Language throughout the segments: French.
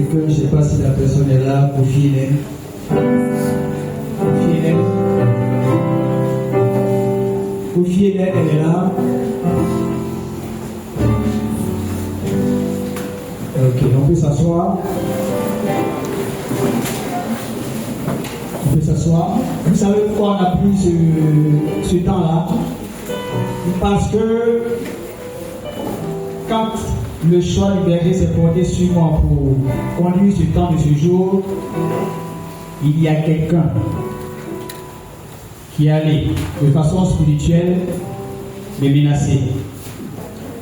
Je ne sais pas si la personne est là pour filer. Pour filer, elle est là. Ok, on peut s'asseoir. On peut s'asseoir. Vous savez pourquoi on a pris ce temps-là? Parce que quand le choix du berger s'est porté sur moi pour conduire ce temps de ce jour, il y a quelqu'un qui allait de façon spirituelle me menacer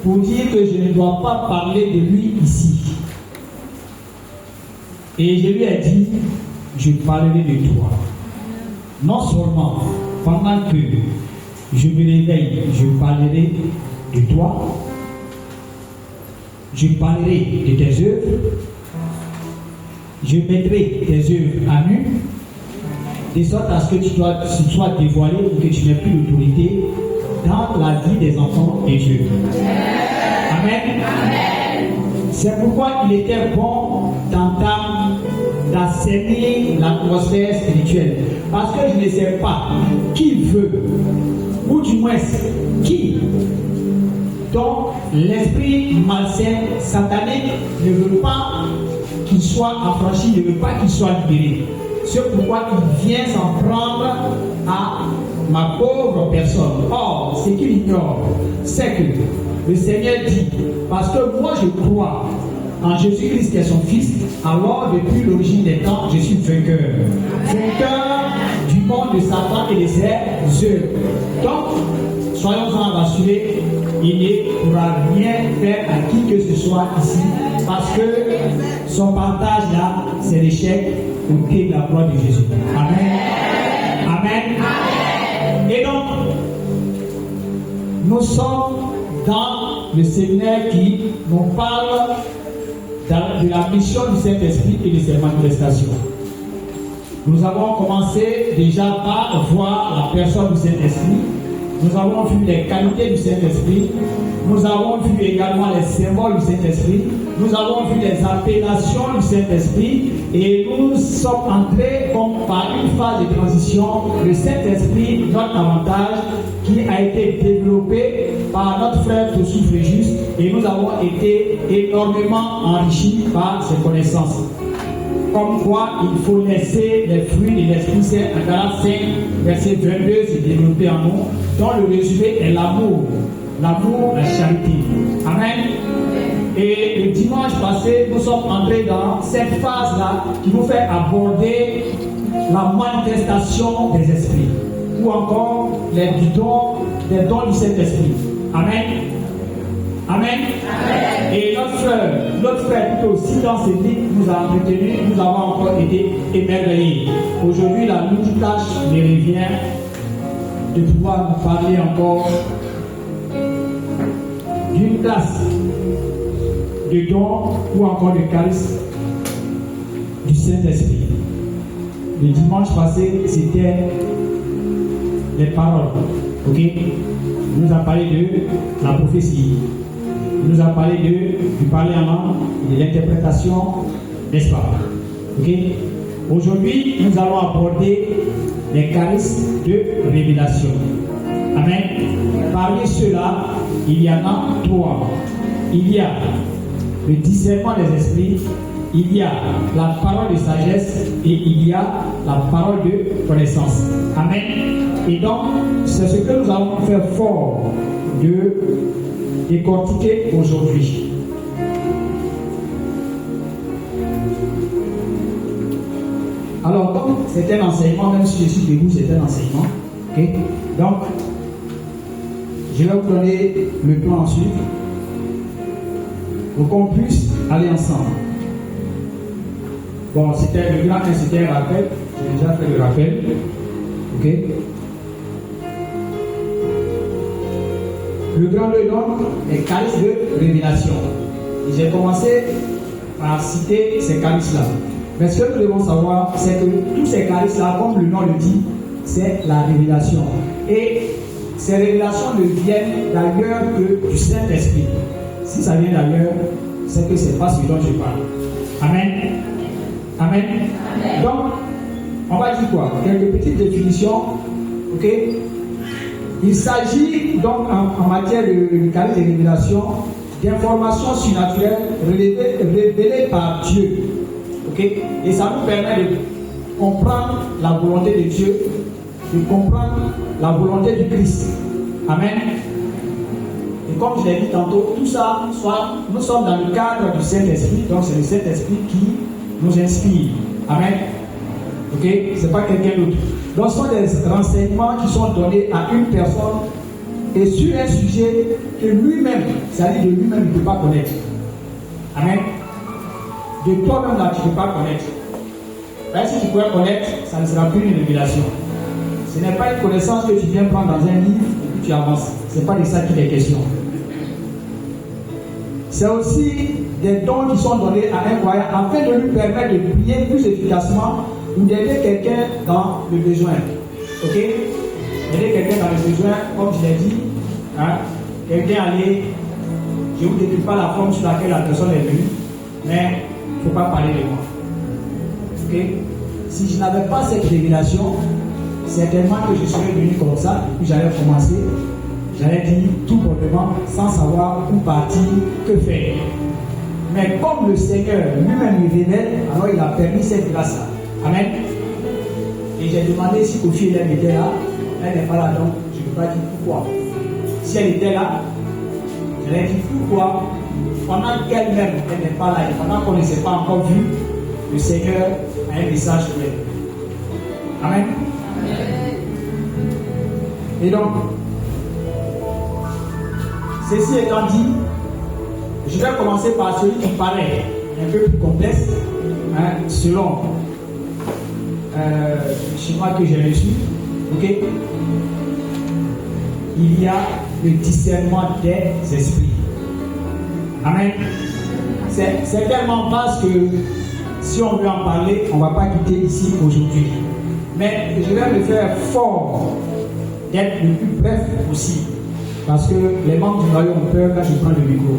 pour dire que je ne dois pas parler de lui ici. Et je lui ai dit, je parlerai de toi. Non seulement pendant que je me réveille, je parlerai de toi, je parlerai de tes œuvres, je mettrai tes œuvres à nu, de sorte à ce que tu sois dévoilé ou que tu n'aies plus d'autorité dans la vie des enfants de Dieu. Amen. Amen. C'est pourquoi il était bon d'assainir l'atmosphère spirituelle. Parce que je ne sais pas qui veut, ou du moins qui, dont l'esprit malsain, satanique, ne veut pas qu'il soit affranchi, ne veut pas qu'il soit libéré. C'est pourquoi il vient s'en prendre à ma pauvre personne. Or, ce qu'il ignore, c'est que le Seigneur dit, parce que moi je crois en Jésus-Christ qui est son Fils, alors depuis l'origine des temps, je suis vainqueur. Vainqueur du monde de Satan et de ses œuvres. Donc, soyons-en rassurés, il ne pourra rien faire à qui que ce soit ici, parce que son partage là, c'est l'échec au pied de la croix de Jésus. Amen. Amen. Amen. Et donc, nous sommes dans le séminaire qui nous parle de la mission du Saint-Esprit et de ses manifestations. Nous avons commencé déjà par voir la personne du Saint-Esprit. Nous avons vu les qualités du Saint-Esprit. Nous avons vu également les symboles du Saint-Esprit. Nous avons vu les appellations du Saint-Esprit. Et nous sommes entrés comme par une phase de transition. Le Saint-Esprit, notre avantage, qui a été développé par notre frère Tossou Fréjus. Et nous avons été énormément enrichis par ses connaissances. Comme quoi il faut laisser les fruits de l'Esprit Saint en Galates 5, verset 22 se développer en nous, dont le résumé est l'amour. L'amour, la charité. Amen. Et le dimanche passé, nous sommes entrés dans cette phase-là qui nous fait aborder la manifestation des esprits, ou encore les dons du Saint-Esprit. Amen. Amen. Amen. Et notre frère tout aussi dans ces livres nous a entretenu, nous avons encore été émerveillés. Aujourd'hui, la lourde tâche me revient de pouvoir nous parler encore d'une classe de dons ou encore de charisme du Saint-Esprit. Le dimanche passé, c'était les paroles. Ok? Il nous a parlé de la prophétie. Il nous a parlé du parler en langue, de l'interprétation, n'est-ce pas? Ok? Aujourd'hui, nous allons aborder les charismes de révélation. Amen. Parmi ceux-là, il y en a 3. Il y a le discernement des esprits, il y a la parole de sagesse et il y a la parole de connaissance. Amen. Et donc, c'est ce que nous allons faire fort de décortiquer aujourd'hui. Alors, donc, c'est un enseignement, même si je suis debout, c'est un enseignement. Okay? Donc, je vais vous donner le plan à suivre pour qu'on puisse aller ensemble. Bon, c'était le grand, c'était un rappel. J'ai déjà fait le rappel. Ok? Le grand donc est calice de révélation. Et j'ai commencé par citer ces calices-là. Mais ce que nous devons savoir, c'est que tous ces calices-là, comme le nom le dit, c'est la révélation. Et ces révélations ne viennent d'ailleurs que du Saint-Esprit. Si ça vient d'ailleurs, c'est que ce n'est pas ce dont je parle. Amen. Amen. Amen. Donc, on va dire quoi? Quelques petites définitions. Ok? Il s'agit donc en matière de calice de révélation d'informations surnaturelles révélées par Dieu. Okay? Et ça nous permet de comprendre la volonté de Dieu, de comprendre la volonté du Christ. Amen. Et comme je l'ai dit tantôt, tout ça, nous sommes dans le cadre du Saint-Esprit, donc c'est le Saint-Esprit qui nous inspire. Amen. Ok? Ce n'est pas quelqu'un d'autre. Donc ce sont des renseignements qui sont donnés à une personne et sur un sujet que lui-même, c'est-à-dire de lui-même, il ne peut pas connaître. Amen. De toi-même là, tu ne peux pas connaître. Là, si tu pouvais connaître, ça ne sera plus une révélation. Ce n'est pas une connaissance que tu viens prendre dans un livre et puis tu avances. Ce n'est pas de ça qu'il est question. C'est aussi des dons qui sont donnés à un croyant afin de lui permettre de prier plus efficacement ou d'aider quelqu'un dans le besoin. Ok? Aider quelqu'un dans le besoin, comme je l'ai dit, hein? Quelqu'un allait, je ne vous décris pas la forme sur laquelle la personne est venue, mais il ne faut pas parler de moi. Ok? Si je n'avais pas cette révélation, certainement que je serais venu comme ça, puis j'allais commencer, j'allais dire tout bonnement, sans savoir où partir, que faire. Mais comme le Seigneur lui-même me révèle, alors il a permis cette grâce-là. Amen. Et j'ai demandé si Kofi elle était là, elle n'est pas là, donc je ne peux pas dire pourquoi. Si elle était là, je l'ai dit pourquoi, pendant qu'elle-même, elle n'est pas là, et pendant qu'on ne s'est pas encore vu, le Seigneur a un message pour elle. Amen. Et donc, ceci étant dit, je vais commencer par celui qui paraît un peu plus complexe, hein, selon le schéma que j'ai reçu. Ok? Il y a le discernement des esprits. Amen. C'est tellement vaste que si on veut en parler, on ne va pas quitter ici aujourd'hui. Mais je vais me faire fort d'être le plus bref possible. Parce que les membres du noyau ont peur quand je prends le micro.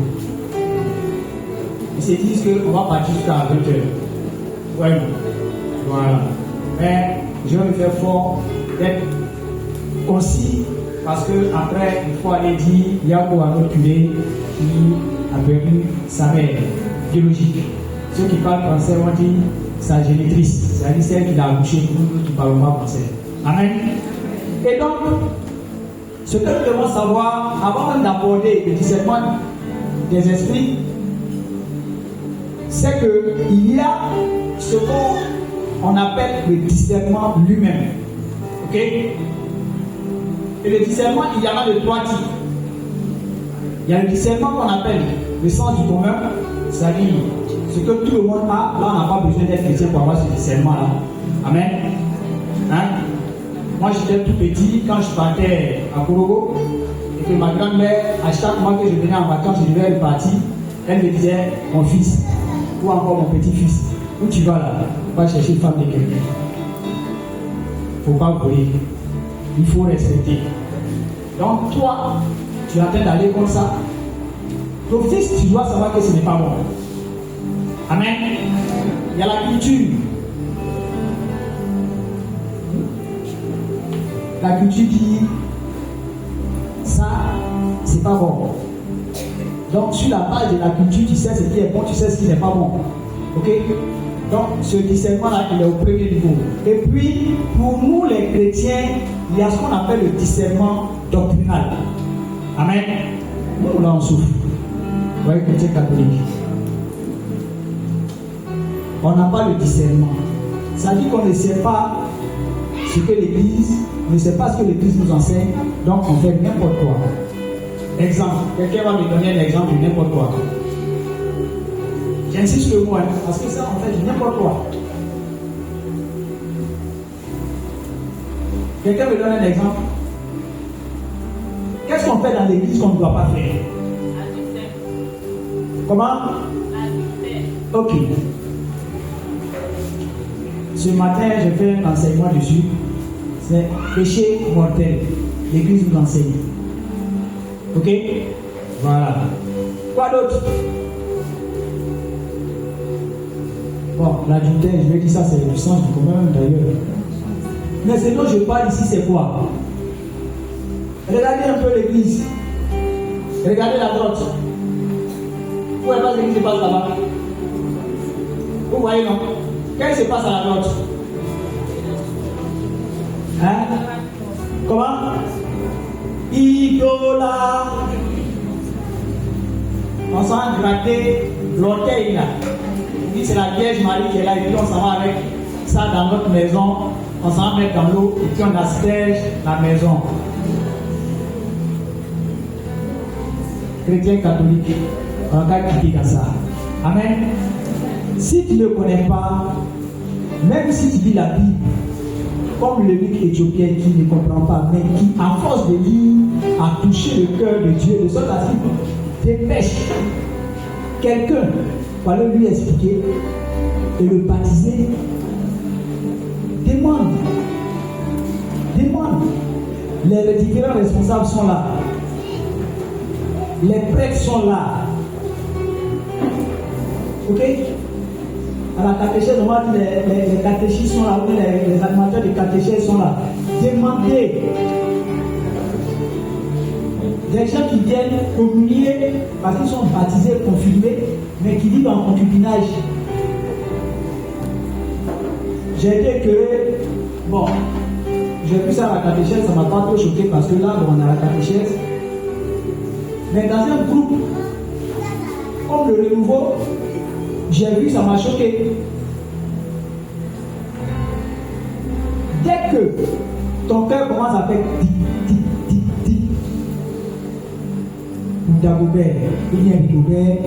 Ils se disent qu'on va partir jusqu'à 20h. Ouais, voilà. Mais je vais me faire fort d'être concis. Parce qu'après, il faut aller dire il y a encore un autre curé qui a perdu sa mère biologique. Ceux qui parlent français vont dire sa génitrice, c'est-à-dire celle qui l'a accouché, nous qui ne parlons pas français. Amen. Et donc, ce que nous devons savoir, avant même d'aborder le discernement des esprits, c'est qu'il y a ce qu'on appelle le discernement lui-même. Ok? Et le discernement, il y en a de trois types. Il y a le discernement qu'on appelle le sens du commun, c'est-à-dire ce que tout le monde a. Là, on n'a pas besoin d'être chrétien pour avoir ce discernement-là. Amen. Hein? Moi, j'étais tout petit quand je partais à Korogo et que ma grand-mère, à chaque mois que je venais en vacances, je devais repartir, elle me disait mon fils ou encore mon petit-fils, où tu vas là? Va chercher une femme de quelqu'un. Il ne faut pas voler. Il faut respecter. Donc, toi, tu es en train d'aller comme ça. Ton fils, tu dois savoir que ce n'est pas bon. Amen. Il y a la culture. La culture dit ça, c'est pas bon. Donc, sur la base de la culture, tu sais ce qui est bon, tu sais ce qui n'est pas bon. Ok? Donc, ce discernement-là, il est au premier niveau. Et puis, pour nous les chrétiens, il y a ce qu'on appelle le discernement doctrinal. Amen. Nous, là, on souffre. Vous voyez, chrétien catholique. On n'a pas le discernement. Ça dit qu'on ne sait pas ce que l'Église, on ne sait pas ce que l'Église nous enseigne, donc on fait n'importe quoi. Exemple, quelqu'un va me donner un exemple de n'importe quoi. J'insiste le mot, parce que ça, on fait n'importe quoi. Quelqu'un me donne un exemple. Qu'est-ce qu'on fait dans l'église qu'on ne doit pas faire? Comment? Ok. Ce matin, j'ai fait un enseignement dessus. C'est péché mortel. L'église nous enseigne. Ok? Voilà. Quoi d'autre? Bon, l'adultère, je vais dire ça, c'est du sens du commun d'ailleurs. Mais ce dont je parle ici, c'est quoi? Regardez un peu l'église. Regardez la grotte. Où est ce qui se passe là-bas? Vous voyez, non? Qu'est-ce qui se passe à la grotte? Hein? Comment? Idolâtre. On s'en gratté l'orteil là. Il dit c'est la Vierge Marie qui est là et puis on s'en va avec ça dans notre maison. On s'en va mettre dans l'eau et puis on asperge la maison. Chrétien catholique, on va quitter dans ça. Amen. Si tu ne connais pas, même si tu lis la Bible, comme le mec éthiopien qui ne comprend pas, mais qui, à force de lire, a touché le cœur de Dieu, de sorte à ce qu'il dépêche quelqu'un pour aller lui expliquer et le baptiser. Demande. Les différents responsables sont là. Les prêtres sont là. Ok? À la catéchèse, on va dire les catéchistes sont là, les animateurs de catéchèse sont là. Demandez. Des gens qui viennent communier parce qu'ils sont baptisés, confirmés, mais qui vivent en concubinage. J'ai été écœuré. Bon, j'ai vu ça à la catéchèse, ça ne m'a pas trop choqué parce que là, on a la catéchèse. Mais dans un groupe comme le Renouveau, j'ai vu, ça m'a choqué. Dès que ton cœur commence à faire tic, Dagobert, il y a Dagobert,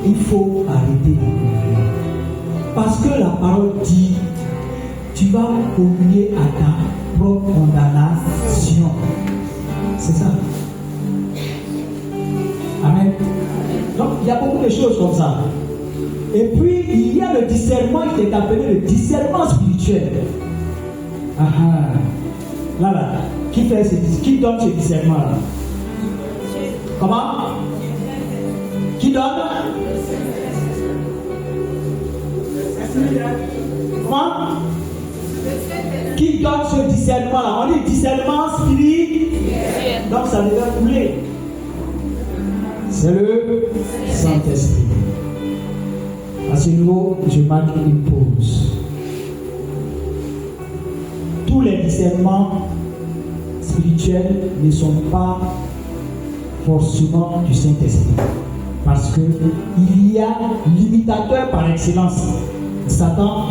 il faut arrêter de communier. Parce que la parole dit, tu vas communier à ta propre condamnation. C'est ça. Amen. Donc, il y a beaucoup de choses comme ça. Et puis, il y a le discernement qui est appelé le discernement spirituel. Là. Qui donne ce discernement-là? Comment? Qui donne? Comment? Qui donne ce discernement-là? On dit discernement spirituel. Donc, ça devait couler. C'est le Saint-Esprit. À ce niveau, je marque une pause. Tous les discernements spirituels ne sont pas forcément du Saint-Esprit. Parce qu'il y a l'imitateur par excellence, Satan,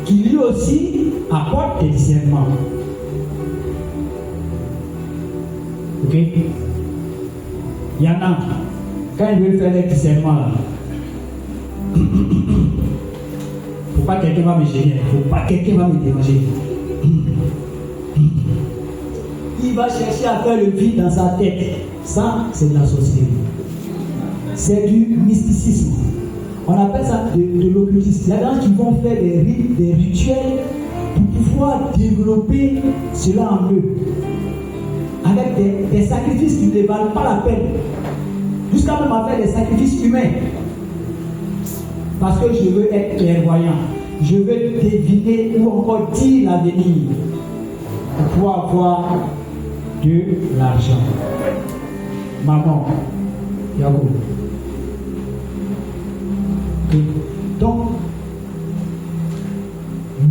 qui lui aussi apporte des discernements. Ok? Il y en a, quand ils veulent faire des discernements là, faut pas quelqu'un va me gêner, faut pas quelqu'un va me déranger. Il va chercher à faire le vide dans sa tête. Ça, c'est de la sorcellerie. C'est du mysticisme. On appelle ça de l'occultisme. Il y a des gens qui vont faire des rites, des rituels pour pouvoir développer cela en eux. Avec des sacrifices qui ne valent pas la peine. Jusqu'à même à faire des sacrifices humains. Parce que je veux être clairvoyant. Je veux deviner ou encore dire l'avenir. Pour pouvoir avoir de l'argent. Maman, Yago. Okay. Donc,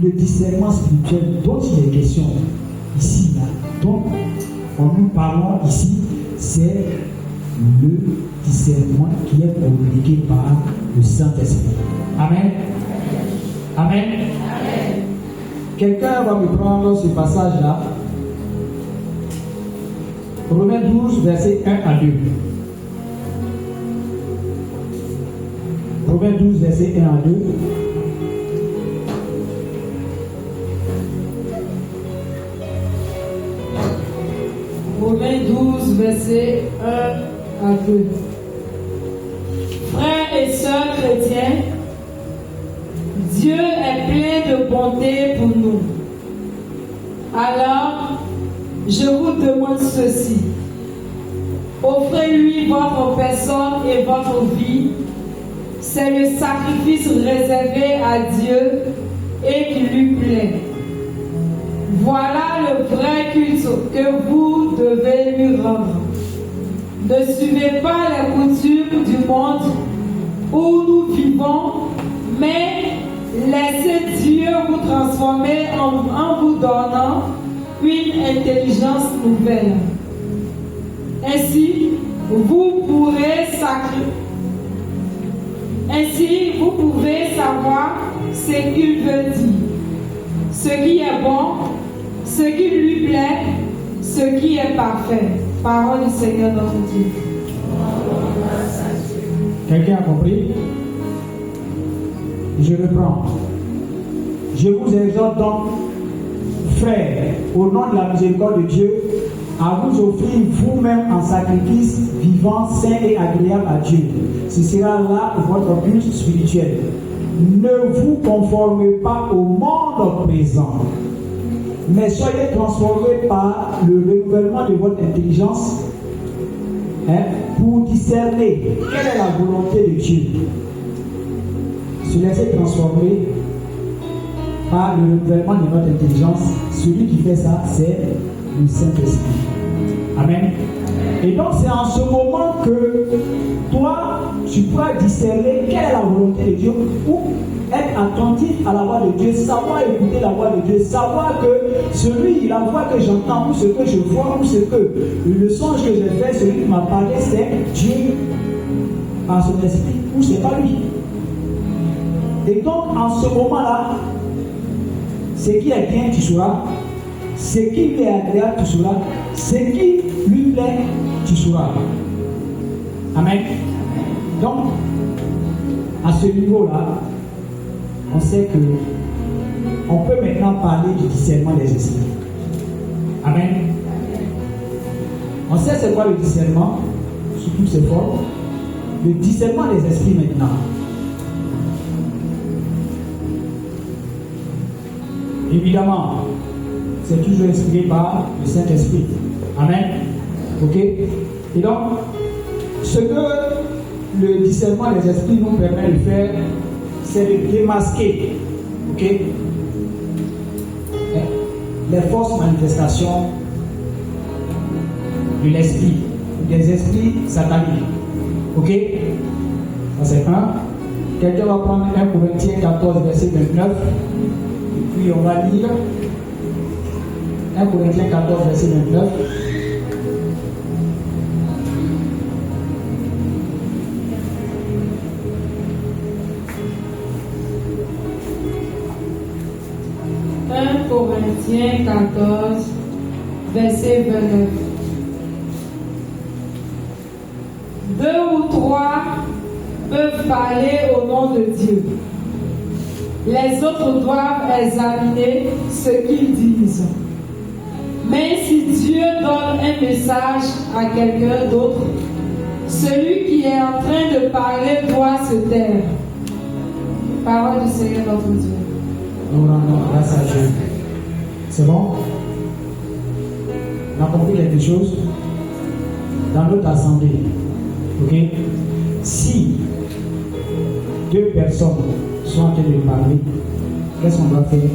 le discernement spirituel dont il est question ici, là, dont nous parlons ici, c'est le discernement qui est communiqué par le Saint-Esprit. Amen. Amen. Amen. Quelqu'un va me prendre ce passage-là. Romains 12, versets 1 à 2. Romains 12, versets 1 à 2. Romains 12, versets 1 à 2. Frères et sœurs chrétiens, Dieu est plein de bonté pour nous. Alors, je vous demande ceci. Offrez-lui votre personne et votre vie. C'est le sacrifice réservé à Dieu et qui lui plaît. Voilà le vrai culte que vous devez lui rendre. Ne suivez pas les coutumes du monde où nous vivons, mais laissez Dieu vous transformer en vous donnant une intelligence nouvelle. Ainsi, vous pouvez savoir ce qu'il veut dire, ce qui est bon, ce qui lui plaît, ce qui est parfait. Parole du Seigneur notre Dieu. Quelqu'un a compris? Je reprends. Je vous exhorte donc, frères, au nom de la miséricorde de Dieu, à vous offrir vous-même en sacrifice vivant, saint et agréable à Dieu. Ce sera là votre but spirituel. Ne vous conformez pas au monde présent, mais soyez transformés par le renouvellement de votre intelligence pour discerner quelle est la volonté de Dieu. Se laisser transformer par le renouvellement de notre intelligence. Celui qui fait ça, c'est le Saint-Esprit. Amen. Et donc c'est en ce moment que toi, tu pourras discerner quelle est la volonté de Dieu ou être attentif à la voix de Dieu, savoir écouter la voix de Dieu, savoir que la voix que j'entends ou ce que je vois ou ce que le songe que j'ai fait, celui qui m'a parlé, c'est Dieu par son esprit ou c'est pas lui. Et donc en ce moment-là, ce qui est bien, tu sauras. Ce qui lui est agréable, tu sauras. Ce qui lui plaît, tu sauras. Amen. Donc, à ce niveau-là, on sait que on peut maintenant parler du discernement des esprits. Amen. On sait c'est quoi le discernement, sous toutes ses formes. Le discernement des esprits maintenant. Évidemment, c'est toujours inspiré par le Saint-Esprit. Amen. Ok. Et donc, ce que le discernement des esprits nous permet de faire, c'est de démasquer, ok, les fausses manifestations de l'esprit, des esprits sataniques. Ok. Ça c'est un. Quelqu'un va prendre 1 Corinthiens 14, verset 29. Et puis on va lire 1 Corinthiens 14, verset 29. Corinthiens 14, verset 29. 2 ou 3 peuvent parler au nom de Dieu. Les autres doivent examiner ce qu'ils disent. Mais si Dieu donne un message à quelqu'un d'autre, celui qui est en train de parler doit se taire. Parole du Seigneur notre Dieu. Nous rendons grâce à Dieu. C'est bon? On a compris quelque chose? Dans notre assemblée, ok? Si 2 personnes sont en train de parler, qu'est-ce qu'on doit faire?